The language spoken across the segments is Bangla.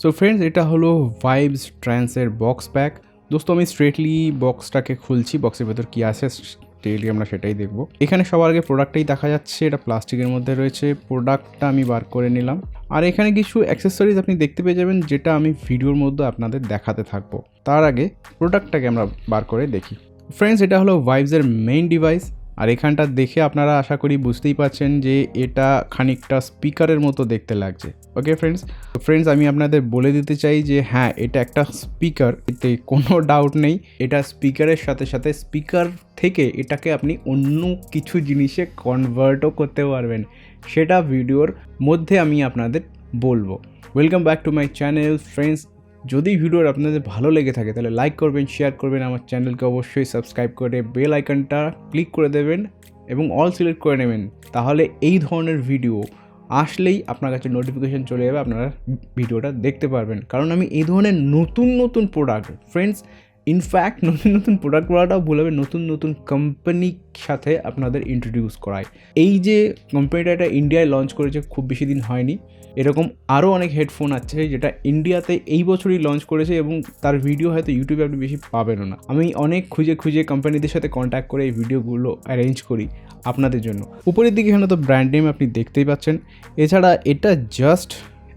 সো ফ্রেন্ডস, এটা হলো ভাইবস ট্রান্সের বক্স প্যাক। দোস্ত আমি স্ট্রেটলি বক্সটাকে খুলছি, বক্সের ভেতর কী আছে স্ট্রেটলি আমরা সেটাই দেখব। এখানে সবার আগে প্রোডাক্টটাই দেখা যাচ্ছে, এটা প্লাস্টিকের মধ্যে রয়েছে। প্রোডাক্টটা আমি বার করে নিলাম, আর এখানে কিছু অ্যাক্সেসরিজ আপনি দেখতে পেয়ে যাবেন, যেটা আমি ভিডিওর মধ্যে আপনাদের দেখাতে থাকবো। তার আগে প্রোডাক্টটাকে আমরা বার করে দেখি। ফ্রেন্ডস, এটা হলো ভাইবসের মেইন ডিভাইস, আর এখানটা দেখে আপনারা আশা করি বুঝতেই পারছেন যে এটা খানিকটা স্পিকারের মতো দেখতে লাগছে। ওকে ফ্রেন্ডস, আমি আপনাদের বলে দিতে চাই যে হ্যাঁ, এটা একটা স্পিকার, এতে কোনো ডাউট নেই। এটা স্পিকারের সাথে সাথে স্পিকার থেকে এটাকে আপনি অন্য কিছু জিনিসে কনভার্টও করতে পারবেন, সেটা ভিডিওর মধ্যে আমি আপনাদের বলবো। Welcome back to my channel friends. যদি ভিডিওর আপনাদের ভালো লেগে থাকে তাহলে লাইক করবেন, শেয়ার করবেন, আমার চ্যানেলকে অবশ্যই সাবস্ক্রাইব করে বেল আইকনটা ক্লিক করে দেবেন এবং অল সিলেক্ট করে নেবেন। তাহলে এই ধরনের ভিডিও আসলেই আপনার কাছে নোটিফিকেশান চলে যাবে, আপনারা ভিডিওটা দেখতে পারবেন। কারণ আমি এই ধরনের নতুন নতুন প্রোডাক্ট ফ্রেন্ডস, ইনফ্যাক্ট নতুন প্রোডাক্ট বলাটাও ভুল হবে, নতুন কোম্পানির সাথে আপনাদের ইন্ট্রোডিউস করায়। এই যে কোম্পানিটা এটা ইন্ডিয়ায় লঞ্চ করেছে, খুব বেশি দিন হয়নি। এরকম আরও অনেক হেডফোন আছে যেটা ইন্ডিয়াতে এই বছরই লঞ্চ করেছে, এবং তার ভিডিও হয়তো ইউটিউবে আপনি বেশি পাবেনও না। আমি অনেক খুঁজে কোম্পানিদের সাথে কন্ট্যাক্ট করে এই ভিডিওগুলো অ্যারেঞ্জ করি আপনাদের জন্য। উপরের দিকে এখানে তো ব্র্যান্ড নেম আপনি দেখতেই পাচ্ছেন। এছাড়া এটা জাস্ট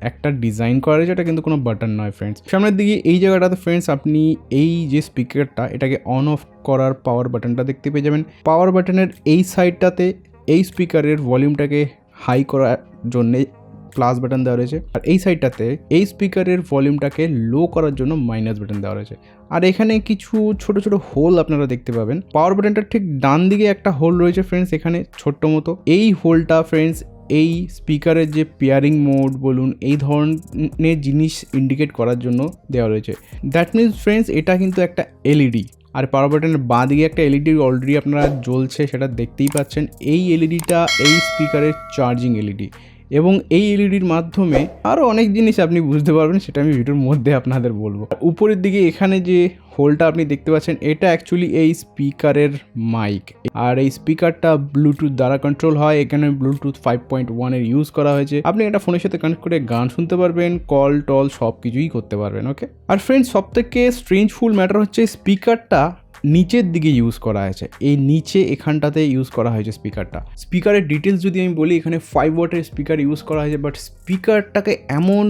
একটা ডিজাইন করা, যেটা কিন্তু কোনো বাটন নয় ফ্রেন্ডস। সামনের দিকে এই জায়গাটাতে ফ্রেন্ডস আপনি এই যে স্পিকারটা, এটাকে অন অফ করার পাওয়ার বাটনটা দেখতে পেয়ে যাবেন। পাওয়ার বাটনের এই সাইডটাতে এই স্পিকারের ভলিউমটাকে হাই করার জন্যে প্লাস বাটন দেওয়া রয়েছে, আর এই সাইডটাতে এই স্পিকারের ভলিউমটাকে লো করার জন্য মাইনাস বাটন দেওয়া রয়েছে। আর এখানে কিছু ছোট ছোট হোল আপনারা দেখতে পাবেন। পাওয়ার বাটনটার ঠিক ডান দিকে একটা হোল রয়েছে ফ্রেন্ডস, এখানে ছোট্ট মতো। এই হোলটা ফ্রেন্ডস এই স্পিকারের যে পেয়ারিং মোড বলুন, এই ধরনের জিনিস ইন্ডিকেট করার জন্য দেওয়া রয়েছে। দ্যাট মিনস ফ্রেন্ডস, এটা কিন্তু একটা এলইডি। আর পাওয়ার বাটনের বাঁ দিকে একটা এলইডি অলরেডি আপনারা জ্বলছে, সেটা দেখতেই পাচ্ছেন। এই এলইডিটা এই স্পিকারের চার্জিং এলইডি, এবং এই এলইডির মাধ্যমে আরও অনেক জিনিস আপনি বুঝতে পারবেন, সেটা আমি ভিডিওর মধ্যে আপনাদের বলবো। উপরের দিকে এখানে যে হোলটা আপনি দেখতে পাচ্ছেন, এটা অ্যাকচুয়ালি এই স্পিকারের মাইক, আর এই স্পিকারটা ব্লুটুথ দ্বারা কন্ট্রোল হয়। এখানে ব্লুটুথ 5.1 এর ইউজ করা হয়েছে। আপনি এটা ফোনের সাথে কানেক্ট করে গান শুনতে পারবেন, কল টল সব কিছুই করতে পারবেন। ওকে, আর ফ্রেন্ডস সবথেকে স্ট্রেঞ্জফুল ম্যাটার হচ্ছে স্পিকারটা নিচের দিকে ইউজ করা হয়েছে। এই নিচে এখানটাতে ইউজ করা হয়েছে স্পিকারটা। স্পিকারের ডিটেলস যদি আমি বলি, এখানে 5 ওয়াটের স্পিকার ইউজ করা হয়েছে, বাট স্পিকারটাকে এমন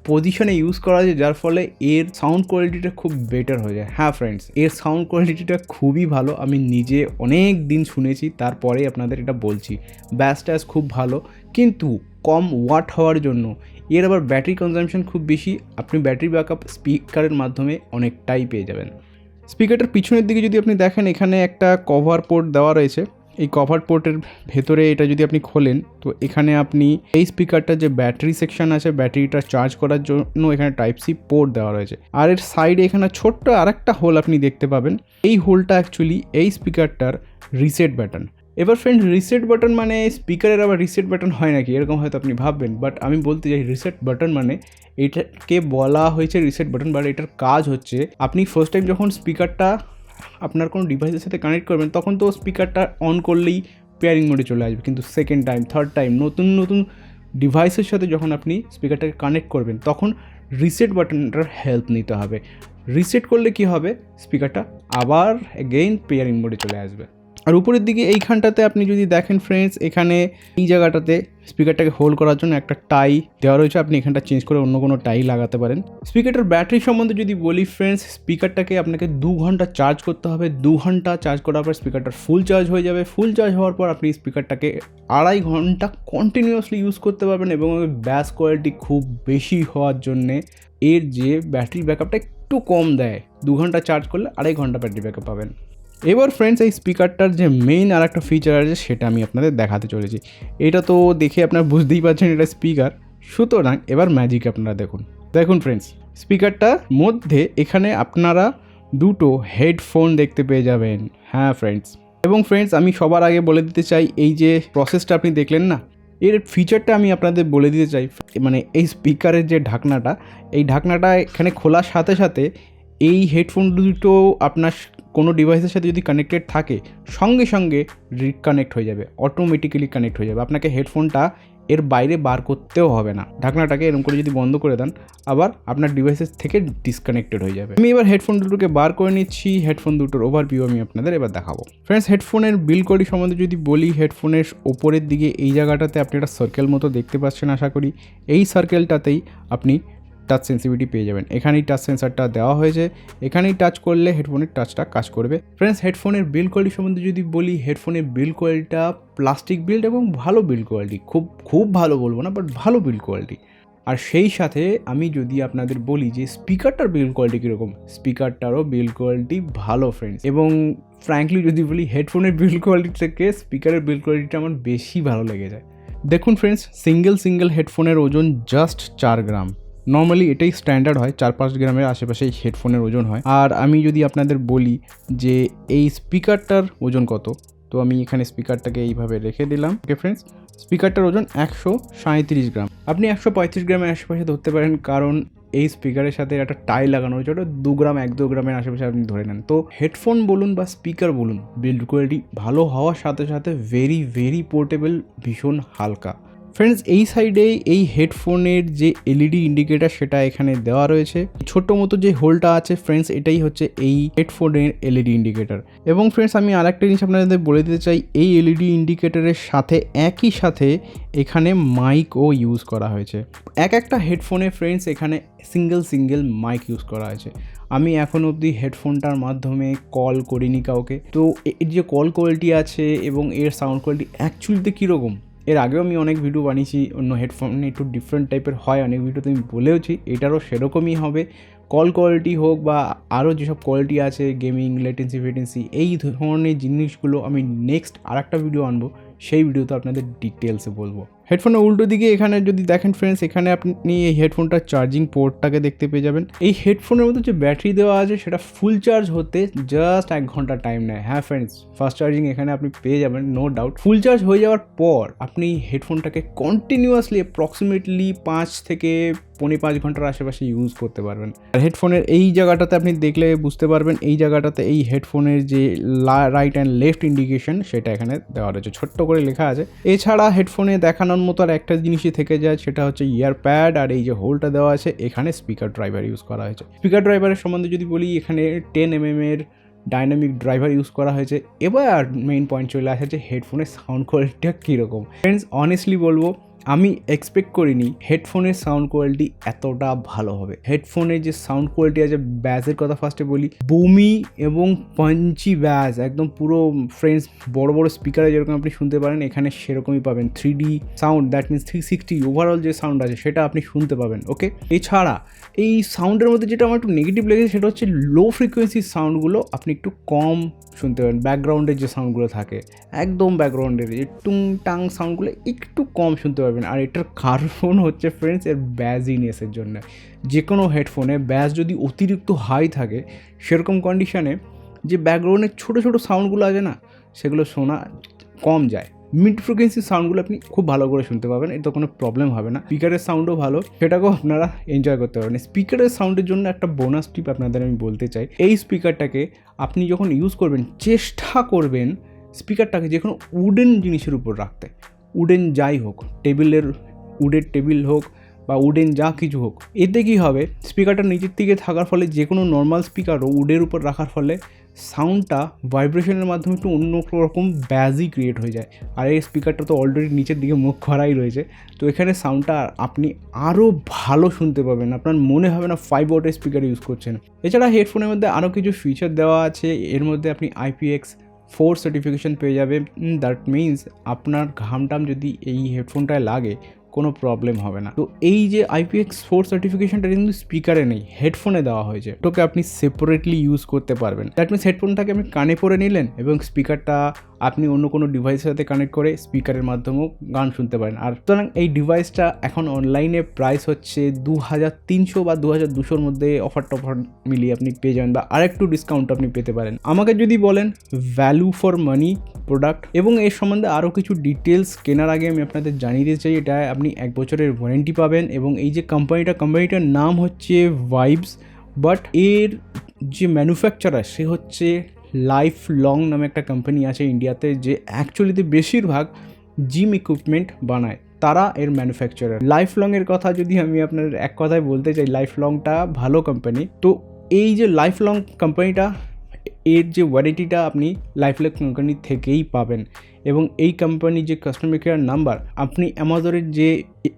পজিশনে ইউজ করা হয়েছে যার ফলে এর সাউন্ড কোয়ালিটিটা খুব বেটার হয়ে যায়। হ্যাঁ ফ্রেন্ডস, এর সাউন্ড কোয়ালিটিটা খুবই ভালো। আমি নিজে অনেক দিন শুনেছি, তারপরে আপনাদের এটা বলছি। ব্যাস ট্যাস খুব ভালো, কিন্তু কম ওয়াট হওয়ার জন্য এর আবার ব্যাটারি কনজাম্পশন খুব বেশি। আপনি ব্যাটারি ব্যাকআপ স্পিকারের মাধ্যমে অনেকটাই পেয়ে যাবেন। স্পিকারটার পিছনের দিকে যদি আপনি দেখেন, এখানে একটা কভার পোর্ট দেওয়া রয়েছে। এই কভার পোর্টের ভেতরে এটা যদি আপনি খোলেন, তো এখানে আপনি এই স্পিকারটার যে ব্যাটারি সেকশন আছে, ব্যাটারিটা চার্জ করার জন্য এখানে টাইপ সি পোর্ট দেওয়া রয়েছে। আর এর সাইডে এখানে ছোট্ট আরেকটা হোল আপনি দেখতে পাবেন। এই হোলটা অ্যাকচুয়ালি এই স্পিকারটার রিসেট বাটন। এবার ফ্রেন্ড, রিসেট বাটন মানে স্পিকারের আবার রিসেট বাটন হয় নাকি, এরকম হয়তো আপনি ভাববেন। বাট আমি বলতে চাই, রিসেট বাটন মানে এটাকে বলা হয়েছে রিসেট বাটন, বাট এটার কাজ হচ্ছে আপনি ফার্স্ট টাইম যখন স্পিকারটা আপনার কোনো ডিভাইসের সাথে কানেক্ট করবেন, তখন তো স্পিকারটা অন করলেই পেয়ারিং মোডে চলে আসবে। কিন্তু সেকেন্ড টাইম, থার্ড টাইম নতুন ডিভাইসের সাথে যখন আপনি স্পিকারটাকে কানেক্ট করবেন, তখন রিসেট বাটনটার হেল্প নিতে হবে। রিসেট করলে কি হবে, স্পিকারটা আবার এগেইন পেয়ারিং মোডে চলে আসবে। আর উপরের দিকে এইখানটাতে আপনি যদি দেখেন ফ্রেন্ডস, এখানে এই জায়গাটাতে স্পিকারটাকে হোল্ড করার জন্য একটা টাই দেওয়া রয়েছে। আপনি এখানটা চেঞ্জ করে অন্য কোনো টাই লাগাতে পারেন। স্পিকারটার ব্যাটারি সম্বন্ধে যদি বলি ফ্রেন্ডস, স্পিকারটাকে আপনাকে 2 ঘন্টা চার্জ করতে হবে। 2 ঘন্টা চার্জ করার পর স্পিকারটার ফুল চার্জ হয়ে যাবে। ফুল চার্জ হওয়ার পর আপনি স্পিকারটাকে 2.5 ঘন্টা কন্টিনিউয়াসলি ইউজ করতে পারবেন, এবং ব্যাস কোয়ালিটি খুব বেশি হওয়ার জন্যে এর যে ব্যাটারি ব্যাকআপটা একটু কম দেয়। 2 ঘন্টা চার্জ করলে 2.5 ঘন্টা ব্যাটারি ব্যাকআপ পাবেন। এবার ফ্রেন্ডস, এই স্পিকারটার যে মেইন আর একটা ফিচার আছে, সেটা আমি আপনাদের দেখাতে চলেছি। এটা তো দেখে আপনারা বুঝতেই পারছেন এটা স্পিকার। সুতরাং এবার ম্যাজিক আপনারা দেখুন ফ্রেন্ডস, স্পিকারটার মধ্যে এখানে আপনারা 2টো হেডফোন দেখতে পেয়ে যাবেন। হ্যাঁ ফ্রেন্ডস, এবং ফ্রেন্ডস আমি সবার আগে বলে দিতে চাই, এই যে প্রসেসটা আপনি দেখলেন না, এর ফিচারটা আমি আপনাদের বলে দিতে চাই। মানে এই স্পিকারের যে ঢাকনাটা, এই ঢাকনাটা এখানে খোলার সাথে সাথে এই হেডফোন দুটো আপনার কোনো ডিভাইসের সাথে যদি কানেক্টেড থাকে, সঙ্গে সঙ্গে রিকানেক্ট হয়ে যাবে, অটোমেটিক্যালি কানেক্ট হয়ে যাবে। আপনাকে হেডফোনটা এর বাইরে বার করতেও হবে না। ঢাকনাটাকে এরকম করে যদি বন্ধ করে দেন আবার আপনার ডিভাইসেস থেকে ডিসকানেক্টেড হয়ে যাবে। আমি এবার হেডফোন দুটোকে বার করে নিচ্ছি। হেডফোন দুটোর ওভারভিউ আমি আপনাদের এবার দেখাবো। ফ্রেন্ডস, হেডফোনের বিল্ড কোয়ালিটি সম্বন্ধে যদি বলি, হেডফোনের ওপরের দিকে এই জায়গাটাতে আপনি একটা সার্কেল মতো দেখতে পাচ্ছেন আশা করি। এই সার্কেলটাতেই আপনি টাচ সেন্সিটিভিটি পেয়ে যাবেন। এখানেই টাচ সেন্সারটা দেওয়া হয়েছে, এখানেই টাচ করলে হেডফোনের টাচটা কাজ করবে। ফ্রেন্ডস, হেডফোনের বিল্ড কোয়ালিটি সম্বন্ধে যদি বলি, হেডফোনের বিল্ড কোয়ালিটিটা প্লাস্টিক বিল্ড এবং ভালো বিল্ড কোয়ালিটি, খুব ভালো বলবো না, বাট ভালো বিল্ড কোয়ালিটি। আর সেই সাথে আমি যদি আপনাদের বলি যে স্পিকারটার বিল্ড কোয়ালিটি কীরকম, স্পিকারটারও বিল্ড কোয়ালিটি ভালো ফ্রেন্ডস। এবং ফ্র্যাঙ্কলি যদি বলি, হেডফোনের বিল্ড কোয়ালিটি থেকে স্পিকারের বিল্ড কোয়ালিটিটা আমার বেশি ভালো লেগে যায়। দেখুন ফ্রেন্ডস, সিঙ্গেল হেডফোনের ওজন জাস্ট 4 গ্রাম। নর্মালি এটাই স্ট্যান্ডার্ড হয়, 4-5 গ্রামের আশেপাশে হেডফোনের ওজন হয়। আর আমি যদি আপনাদের বলি যে এই স্পিকারটার ওজন কত, তো আমি এখানে স্পিকারটাকে এইভাবে রেখে দিলাম। ওকে ফ্রেন্ডস, স্পিকারটার ওজন 137 গ্রাম। আপনি 135 গ্রামের আশেপাশে ধরতে পারেন, কারণ এই স্পিকারের সাথে একটা টাই লাগানো হয়েছে, ওটা 2 গ্রাম 1-2 গ্রামের আশেপাশে আপনি ধরে নেন। তো হেডফোন বলুন বা স্পিকার বলুন, বিল্ড কোয়ালিটি ভালো হওয়ার সাথে সাথে ভেরি পোর্টেবল, ভীষণ হালকা। ফ্রেন্ডস, এই সাইডে এই হেডফোনের যে এলইডি ইন্ডিকেটার সেটা এখানে দেওয়া রয়েছে। ছোট্ট মতো যে হোলটা আছে ফ্রেন্ডস, এটাই হচ্ছে এই হেডফোনের এলইডি ইন্ডিকেটার। এবং ফ্রেন্ডস, আমি আরেকটা জিনিস আপনাদের বলে দিতে চাই, এই এলইডি ইন্ডিকেটারের সাথে একই সাথে এখানে মাইকও ইউজ করা হয়েছে। একটা হেডফোনে ফ্রেন্ডস এখানে সিঙ্গেল মাইক ইউজ করা হয়েছে। আমি এখন অবধি হেডফোনটার মাধ্যমে কল করিনি কাউকে। তো এর যে কল কোয়ালিটি আছে এবং এর সাউন্ড কোয়ালিটি অ্যাকচুয়ালিতে কীরকম, এর আগেও আমি অনেক ভিডিও বানিয়েছি, অন্য হেডফোনে একটু ডিফারেন্ট টাইপের হয়, অনেক ভিডিওতে আমি বলেওছি, এটারও সেরকমই হবে। কল কোয়ালিটি হোক বা আরও যেসব কোয়ালিটি আছে, গেমিং, লেটেন্সি, এই ধরনের জিনিসগুলো আমি নেক্সট আরেকটা ভিডিও আনবো, সেই ভিডিওতে আপনাদের ডিটেলসে বলবো। হেডফোনের উল্টো দিকে এখানে যদি দেখেন ফ্রেন্ডস, এখানে আপনি এই হেডফোনটার চার্জিং পোর্টটাকে দেখতে পেয়ে যাবেন। এই হেডফোনের মধ্যে যে ব্যাটারি দেওয়া আছে সেটা ফুল চার্জ হতে জাস্ট 1 ঘন্টা টাইম নেয়। হ্যাঁ ফ্রেন্ডস, ফাস্ট চার্জিং এখানে আপনি পেয়ে যাবেন, নো ডাউট। ফুল চার্জ হয়ে যাওয়ার পর আপনি হেডফোনটাকে কন্টিনিউয়াসলি অ্যাপ্রক্সিমেটলি 5 থেকে 5.5 ঘন্টার আশেপাশে ইউজ করতে পারবেন। আর হেডফোনের এই জায়গাটাতে আপনি দেখলে বুঝতে পারবেন, এই জায়গাটাতে এই হেডফোনের যে রাইট অ্যান্ড লেফট ইন্ডিকেশন সেটা এখানে দেওয়া রয়েছে, ছোট্ট করে লেখা আছে। এছাড়া হেডফোনে দেখানোর মতো আর একটা জিনিসই থেকে যায়, সেটা হচ্ছে ইয়ার প্যাড। আর এই যে হোলটা দেওয়া আছে, এখানে স্পিকার ড্রাইভার ইউজ করা হয়েছে। স্পিকার ড্রাইভারের সম্বন্ধে যদি বলি, এখানে 10 mm এর ডাইনামিক ড্রাইভার ইউজ করা হয়েছে। এবার মেইন পয়েন্ট চলে আসে যে হেডফোনের সাউন্ড কোয়ালিটিটা কীরকম। ফ্রেন্ডস, অনেস্টলি বলবো, আমি এক্সপেক্ট করিনি হেডফোনের সাউন্ড কোয়ালিটি এতটা ভালো হবে। হেডফোনের যে সাউন্ড কোয়ালিটি আছে, ব্যাজের কথা ফার্স্টে বলি, বুমি এবং পাঞ্চি ব্যাজ, একদম পুরো ফ্রেন্ডস বড় স্পিকারে যেরকম আপনি শুনতে পারেন, এখানে সেরকমই পাবেন। 3D sound, that means 360 overall যে সাউন্ড আছে সেটা আপনি শুনতে পাবেন। ওকে, এছাড়া এই সাউন্ডের মধ্যে যেটা আমার একটু নেগেটিভ লেগেছে সেটা হচ্ছে লো ফ্রিকোয়েন্সি সাউন্ডগুলো আপনি একটু কম শুনতে পাবেন। ব্যাকগ্রাউন্ডের যে সাউন্ডগুলো থাকে, একদম ব্যাকগ্রাউন্ডের যে টুং টাং সাউন্ডগুলো একটু কম শুনতে পারবেন। আর এটার কারণ হচ্ছে ফ্রেন্ডস এর ব্যাজিনেসের জন্য। যে কোনো হেডফোনে ব্যাজ যদি অতিরিক্ত হাই থাকে, সেরকম কন্ডিশনে যে ব্যাকগ্রাউন্ডের ছোটো সাউন্ডগুলো আছে না, সেগুলো শোনা কম যায়। মিড ফ্রিকোয়েন্সি সাউন্ডগুলো আপনি খুব ভালো করে শুনতে পাবেন, এতে কোনো প্রবলেম হবে না। স্পিকারের সাউন্ডও ভালো, সেটাকেও আপনারা এনজয় করতে পারবেন। স্পিকারের সাউন্ডের জন্য একটা বোনাস টিপ আপনাদের আমি বলতে চাই, এই স্পিকারটাকে আপনি যখন ইউজ করবেন, চেষ্টা করবেন স্পিকারটাকে যে কোনো উডেন জিনিসের উপর রাখতে। উডেন যাই হোক, উডের টেবিল হোক বা উডেন যা কিছু হোক, এতে কী হবে, স্পিকারটা নিচের দিকে থাকার ফলে যে কোনো নর্মাল স্পিকারও উডের উপর রাখার ফলে সাউন্ডটা ভাইব্রেশনের মাধ্যমে একটু অন্য রকম ব্যাজই ক্রিয়েট হয়ে যায়। আর এই স্পিকারটা তো অলরেডি নিচের দিকে মুখ করাই রয়েছে, তো এখানে সাউন্ডটা আপনি আরও ভালো শুনতে পাবেন। আপনার মনে হবে না 5 ওয়াটের স্পিকার ইউজ করছেন। এছাড়া হেডফোনের মধ্যে আরও কিছু ফিচার দেওয়া আছে। এর মধ্যে আপনি IPX4 সার্টিফিকেশন পেয়ে যাবে। দ্যাট মিনস আপনার ঘামটাম যদি এই হেডফোনটায় লাগে, কোনো প্রবলেম হবে না। তো এই যে IPX4 সার্টিফিকেশনটা কিন্তু স্পিকারে নেই, হেডফোনে দেওয়া হয়েছে। ওটাকে আপনি সেপারেটলি ইউজ করতে পারবেন। দ্যাট মিনস হেডফোনটাকে আপনি কানে পরে নিলেন এবং স্পিকারটা আপনি অন্য কোনো ডিভাইসের সাথে কানেক্ট করে স্পিকারের মাধ্যমেও গান শুনতে পারেন। আর সুতরাং এই ডিভাইসটা এখন অনলাইনে প্রাইস হচ্ছে 2300 বা 2200-র মধ্যে অফার মিলিয়ে আপনি পেয়ে যাবেন, বা আরেকটু ডিসকাউন্ট আপনি পেতে পারেন। আমাকে যদি বলেন ভ্যালু ফর মানি প্রোডাক্ট, এবং এর সম্বন্ধে আরও কিছু ডিটেলস কেনার আগে আমি আপনাদের জানিয়ে দিতে চাই, এটা আপনি 1 বছরের ওয়ারেন্টি পাবেন। এবং এই যে কোম্পানিটার নাম হচ্ছে ভাইবস, বাট এর যে ম্যানুফ্যাকচারার সে হচ্ছে লাইফ লং নামে একটা কোম্পানি আছে ইন্ডিয়াতে, যে অ্যাকচুয়ালিতে বেশিরভাগ জিম ইকুইপমেন্ট বানায়। তারা এর ম্যানুফ্যাকচারার। লাইফ লং এর কথা যদি আমি আপনার এক কথায় বলতে চাই, লাইফ লংটা ভালো কোম্পানি। তো এই যে লাইফ লং কোম্পানিটা, এর যে ওয়ারেন্টিটা আপনি লাইফ লং কোম্পানি থেকেই পাবেন। এবং এই কোম্পানির যে কাস্টমার কেয়ার নাম্বার আপনি অ্যামাজনের যে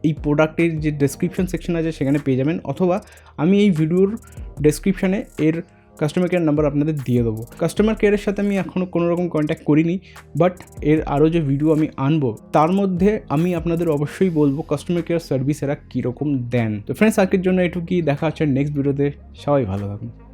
এই প্রোডাক্টের যে ডেসক্রিপশন সেকশন আছে সেখানে পেয়ে যাবেন, অথবা আমি এই ভিডিওর ডেসক্রিপশানে এর কাস্টমার কেয়ার নাম্বার আপনাদের দিয়ে দেবো। কাস্টমার কেয়ারের সাথে আমি এখনও কোনো রকম কন্ট্যাক্ট করিনি, বাট এর আরও যে ভিডিও আমি আনবো তার মধ্যে আমি আপনাদের অবশ্যই বলবো কাস্টমার কেয়ার সার্ভিস এরা কীরকম দেন। তো ফ্রেন্ডস, আজকের জন্য এটুকুই, দেখা হচ্ছে নেক্সট ভিডিওতে। সবাই ভালো থাকুন।